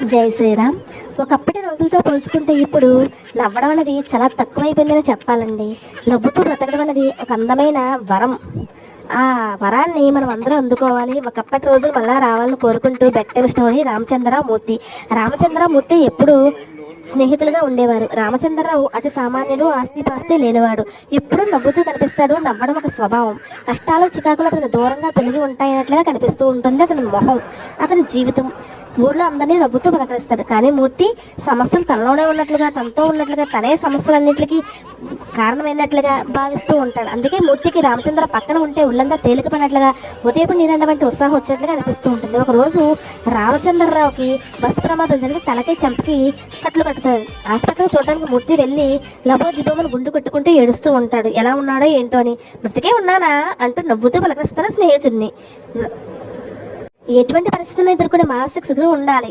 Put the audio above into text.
జై శ్రీరామ్. ఒకప్పటి రోజులతో పోల్చుకుంటే ఇప్పుడు నవ్వడం అనేది చాలా తక్కువైపోయిందని చెప్పాలండి. నవ్వుతూ బ్రతకడం అనేది ఒక అందమైన వరం. ఆ వరాన్ని మనం అందరం అందుకోవాలి. ఒకప్పటి రోజులు మళ్ళా రావాలని కోరుకుంటూ బెట్టెం స్టోరీ రామచంద్రమూర్తి. రామచంద్రమూర్తి ఎప్పుడు స్నేహితులుగా ఉండేవారు. రామచంద్రరావు అతి సామాన్యుడు, ఆస్తిపాస్తి లేనివాడు. ఎప్పుడూ నవ్వుతూ కనిపిస్తాడు. నవ్వడం ఒక స్వభావం. కష్టాలు చికాకులు అతనికి దూరంగా తొలగి ఉంటాయన్నట్లుగా కనిపిస్తూ ఉంటుంది అతని మొహం, అతని జీవితం. ఊళ్ళో అందరినీ నవ్వుతూ పలకరిస్తాడు. కానీ మూర్తి సమస్యలు తనలోనే ఉన్నట్లుగా, తనతో ఉన్నట్లుగా, తనే సమస్యలన్నింటికి కారణమైనట్లుగా భావిస్తూ ఉంటాడు. అందుకే మూర్తికి రామచంద్ర పక్కన ఉంటే ఒళ్ళంతా తేలికపడినట్లుగా, ఉదయపు నీరండ వంటి ఉత్సాహం వచ్చేట్లుగా అనిపిస్తూ ఉంటుంది. ఒకరోజు రామచంద్రరావుకి బస్సు ప్రమాదం జరిగి తలకి చంపకి కట్లు కట్టుతాడు. ఆసుపత్రిలో చూడడానికి మూర్తి వెళ్ళి లబో దిబోమని గుండు కొట్టుకుంటూ ఏడుస్తూ ఉంటాడు. ఎలా ఉన్నాడో ఏంటో అని. బ్రతికే ఉన్నానా అంటూ నవ్వుతూ పలకరిస్తాడు స్నేహితుడిని. ఎటువంటి పరిస్థితులను ఎదుర్కొనే మానసిక స్థితిలో ఉండాలి.